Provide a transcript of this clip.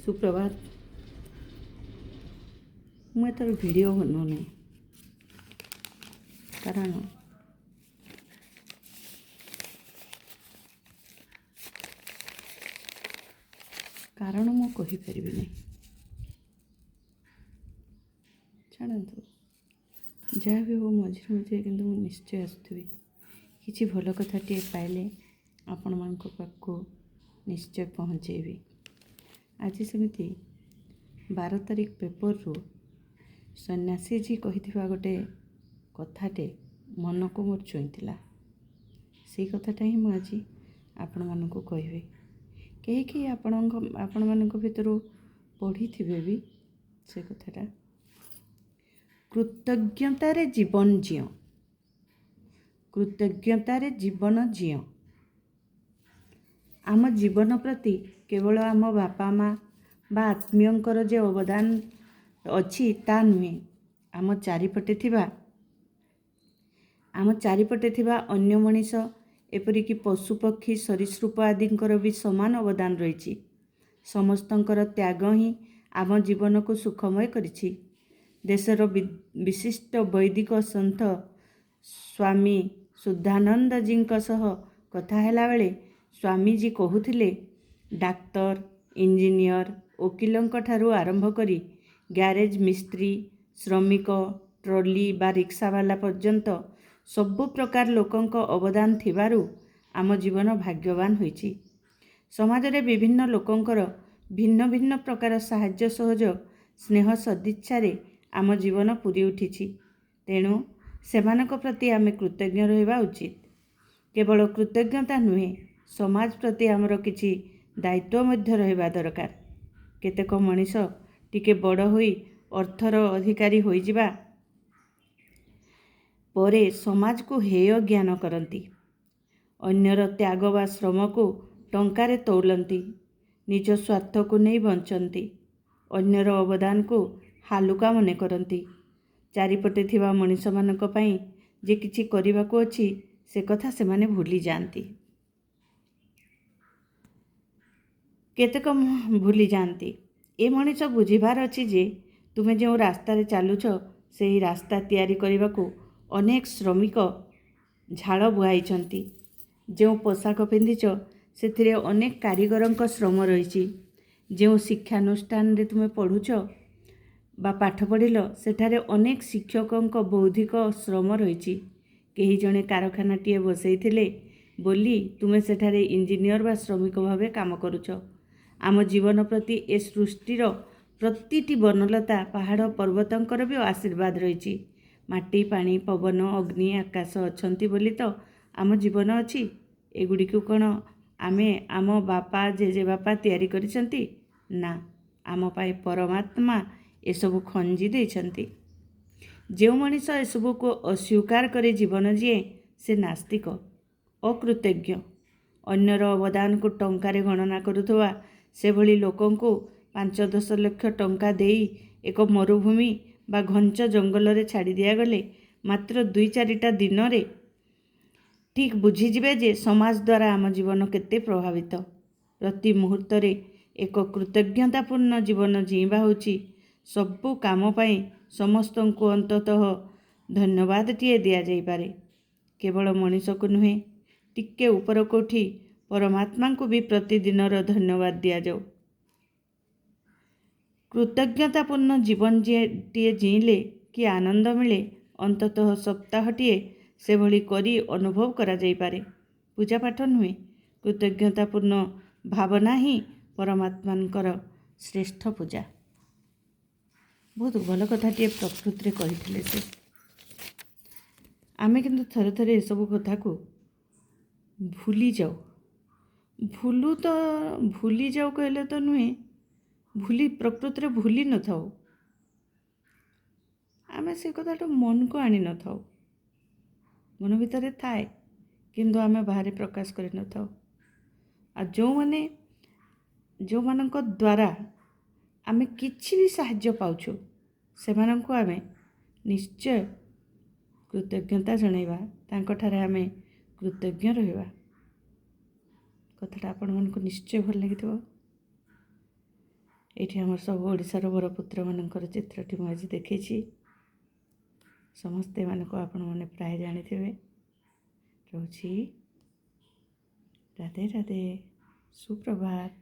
सुप्रभात। ମୁଁ ଏଥର ଭିଡ଼ିଓ ବନଉନି କାରଣ ମୁଁ କହିପାରିବିନି। ଛାଡ଼ନ୍ତୁ, ଯାହା ବି ହଉ ମଝିରେ ମଝିରେ କିନ୍ତୁ ମୁଁ ନିଶ୍ଚୟ ଆସୁଥିବି। କିଛି ଭଲ କଥାଟିଏ ପାଇଲେ ଆପଣମାନଙ୍କ ପାଖକୁ ନିଶ୍ଚୟ ପହଞ୍ଚେଇବି। ଆଜି ସେମିତି 12 ତାରିଖ ପେପରରୁ ସନ୍ନ୍ୟାସୀଜୀ କହିଥିବା ଗୋଟେ କଥାଟେ ମନକୁ ମୋର ଛୁଇଁଥିଲା। ସେଇ କଥାଟା ହିଁ ମୁଁ ଆଜି ଆପଣମାନଙ୍କୁ କହିବି। କେହି ଆପଣମାନଙ୍କ ଭିତରୁ ପଢ଼ିଥିବେ ବି ସେ କଥାଟା। କୃତଜ୍ଞତାରେ ଜୀବନ ଜିଅ, କୃତଜ୍ଞତାରେ ଜୀବନ ଜିଅ। ଆମ ଜୀବନ ପ୍ରତି କେବଳ ଆମ ବାପା ମା ବା ଆତ୍ମୀୟଙ୍କର ଯେ ଅବଦାନ ଅଛି ତା ନୁହେଁ। ଆମ ଚାରିପଟେ ଥିବା ଅନ୍ୟ ମଣିଷ, ଏପରିକି ପଶୁପକ୍ଷୀ ସରୀସୃପ ଆଦିଙ୍କର ବି ସମାନ ଅବଦାନ ରହିଛି। ସମସ୍ତଙ୍କର ତ୍ୟାଗ ହିଁ ଆମ ଜୀବନକୁ ସୁଖମୟ କରିଛି। ଦେଶର ବିଶିଷ୍ଟ ବୈଦିକ ସନ୍ଥ ସ୍ୱାମୀ ଶୁଦ୍ଧାନନ୍ଦଜୀଙ୍କ ସହ କଥା ହେଲାବେଳେ ସ୍ୱାମୀଜୀ କହୁଥିଲେ, ଡାକ୍ତର, ଇଞ୍ଜିନିୟର, ଓକିଲଙ୍କ ଠାରୁ ଆରମ୍ଭ କରି ଗ୍ୟାରେଜ ମିସ୍ତ୍ରୀ, ଶ୍ରମିକ, ଟ୍ରଲି ବା ରିକ୍ସାବାଲା ପର୍ଯ୍ୟନ୍ତ ସବୁ ପ୍ରକାର ଲୋକଙ୍କ ଅବଦାନ ଥିବାରୁ ଆମ ଜୀବନ ଭାଗ୍ୟବାନ ହୋଇଛି। ସମାଜରେ ବିଭିନ୍ନ ଲୋକଙ୍କର ଭିନ୍ନ ଭିନ୍ନ ପ୍ରକାର ସାହାଯ୍ୟ ସହଯୋଗ, ସ୍ନେହ ସଦିଚ୍ଛାରେ ଆମ ଜୀବନ ପୂରି ଉଠିଛି। ତେଣୁ ସେମାନଙ୍କ ପ୍ରତି ଆମେ କୃତଜ୍ଞ ରହିବା ଉଚିତ। କେବଳ କୃତଜ୍ଞତା ନୁହେଁ, ସମାଜ ପ୍ରତି ଆମର କିଛି ଦାୟିତ୍ୱ ମଧ୍ୟ ରହିବା ଦରକାର। କେତେକ ମଣିଷ ଟିକେ ବଡ଼ ହୋଇ ଅର୍ଥର ଅଧିକାରୀ ହୋଇଯିବା ପରେ ସମାଜକୁ ହେୟ ଜ୍ଞାନ କରନ୍ତି। ଅନ୍ୟର ତ୍ୟାଗ ବା ଶ୍ରମକୁ ଟଙ୍କାରେ ତୋଲନ୍ତି। ନିଜ ସ୍ୱାର୍ଥକୁ ନେଇ ବଞ୍ଚନ୍ତି। ଅନ୍ୟର ଅବଦାନକୁ ହାଲୁକା ମନେ କରନ୍ତି। ଚାରିପଟେ ଥିବା ମଣିଷମାନଙ୍କ ପାଇଁ ଯେ କିଛି କରିବାକୁ ଅଛି ସେ କଥା ସେମାନେ ଭୁଲି ଯାଆନ୍ତି। ଏ ମଣିଷ ବୁଝିବାର ଅଛି ଯେ ତୁମେ ଯେଉଁ ରାସ୍ତାରେ ଚାଲୁଛ ସେହି ରାସ୍ତା ତିଆରି କରିବାକୁ ଅନେକ ଶ୍ରମିକ ଝାଳ ବୁହାଇଛନ୍ତି। ଯେଉଁ ପୋଷାକ ପିନ୍ଧିଛ ସେଥିରେ ଅନେକ କାରିଗରଙ୍କ ଶ୍ରମ ରହିଛି। ଯେଉଁ ଶିକ୍ଷାନୁଷ୍ଠାନରେ ତୁମେ ପଢ଼ୁଛ ବା ପାଠ ପଢ଼ିଲ ସେଠାରେ ଅନେକ ଶିକ୍ଷକଙ୍କ ବୌଦ୍ଧିକ ଶ୍ରମ ରହିଛି। କେହି ଜଣେ କାରଖାନାଟିଏ ବସେଇଥିଲେ ବୋଲି ତୁମେ ସେଠାରେ ଇଞ୍ଜିନିୟର ବା ଶ୍ରମିକ ଭାବେ କାମ କରୁଛ। ଆମ ଜୀବନ ପ୍ରତି ଏ ସୃଷ୍ଟିର ପ୍ରତିଟି ବନଲତା, ପାହାଡ଼, ପର୍ବତଙ୍କର ବି ଆଶୀର୍ବାଦ ରହିଛି। ମାଟି, ପାଣି, ପବନ, ଅଗ୍ନି, ଆକାଶ ଅଛନ୍ତି ବୋଲି ତ ଆମ ଜୀବନ ଅଛି। ଏଗୁଡ଼ିକୁ କ'ଣ ଆମ ବାପା ଜେଜେବାପା ତିଆରି କରିଛନ୍ତି? ନା, ଆମ ପାଇଁ ପରମାତ୍ମା ଏସବୁ ଖଞ୍ଜି ଦେଇଛନ୍ତି। ଯେଉଁ ମଣିଷ ଏସବୁକୁ ଅସ୍ୱୀକାର କରି ଜୀବନ ଜିଏ ସେ ନାସ୍ତିକ, ଅକୃତଜ୍ଞ। ଅନ୍ୟର ଅବଦାନକୁ ଟଙ୍କାରେ ଗଣନା କରୁଥିବା ସେଭଳି ଲୋକଙ୍କୁ 5-10 ଲକ୍ଷ ଟଙ୍କା ଦେଇ ଏକ ମରୁଭୂମି ବା ଘଞ୍ଚ ଜଙ୍ଗଲରେ ଛାଡ଼ି ଦିଆଗଲେ ମାତ୍ର 2-4ଟା ଦିନରେ ଠିକ୍ ବୁଝିଯିବେ ଯେ ସମାଜ ଦ୍ୱାରା ଆମ ଜୀବନ କେତେ ପ୍ରଭାବିତ। ପ୍ରତି ମୁହୂର୍ତ୍ତରେ ଏକ କୃତଜ୍ଞତାପୂର୍ଣ୍ଣ ଜୀବନ ଜୀଇଁବା ହେଉଛି ସବୁ କାମ ପାଇଁ ସମସ୍ତଙ୍କୁ ଅନ୍ତତଃ ଧନ୍ୟବାଦଟିଏ ଦିଆଯାଇପାରେ। କେବଳ ମଣିଷକୁ ନୁହେଁ, ଟିକେ ଉପରକୁ ଉଠି ପରମାତ୍ମାଙ୍କୁ ବି ପ୍ରତିଦିନର ଧନ୍ୟବାଦ ଦିଆଯାଉ। କୃତଜ୍ଞତାପୂର୍ଣ୍ଣ ଜୀବନଟିଏ ଜୀଇଁଲେ କି ଆନନ୍ଦ ମିଳେ, ଅନ୍ତତଃ ସପ୍ତାହଟିଏ ସେଭଳି କରି ଅନୁଭବ କରାଯାଇପାରେ। ପୂଜାପାଠ ନୁହେଁ, କୃତଜ୍ଞତାପୂର୍ଣ୍ଣ ଭାବନା ହିଁ ପରମାତ୍ମାଙ୍କର ଶ୍ରେଷ୍ଠ ପୂଜା। ବହୁତ ଭଲ କଥାଟିଏ ପ୍ରକୃତିରେ କହିଥିଲେ ସେ। ଆମେ କିନ୍ତୁ ଥରେ ଥରେ ଏସବୁ କଥାକୁ ଭୁଲିଯାଉ। ଭୁଲିଯାଉ କହିଲେ ତ ନୁହେଁ, ପ୍ରକୃତିରେ ଭୁଲି ନଥାଉ। ଆମେ ସେ କଥାଟା ମନକୁ ଆଣିନଥାଉ। ମନ ଭିତରେ ଥାଏ କିନ୍ତୁ ଆମେ ବାହାରେ ପ୍ରକାଶ କରିନଥାଉ। ଆଉ ଯେଉଁମାନଙ୍କ ଦ୍ୱାରା ଆମେ କିଛି ବି ସାହାଯ୍ୟ ପାଉଛୁ ସେମାନଙ୍କୁ ଆମେ ନିଶ୍ଚୟ କୃତଜ୍ଞତା ଜଣାଇବା, ତାଙ୍କଠାରେ ଆମେ କୃତଜ୍ଞ ରହିବା। କଥାଟା ଆପଣମାନଙ୍କୁ ନିଶ୍ଚୟ ଭଲ ଲାଗିଥିବ। ଏଇଠି ଆମର ସବୁ ଓଡ଼ିଶାର ବରପୁତ୍ରମାନଙ୍କର ଚିତ୍ରଟି ମୁଁ ଆଜି ଦେଖିଛି। ସମସ୍ତେ ଏମାନଙ୍କୁ ଆପଣମାନେ ପ୍ରାୟ ଜାଣିଥିବେ। ରହୁଛି। ରାଧେ ରାଧେ, ସୁପ୍ରଭାତ।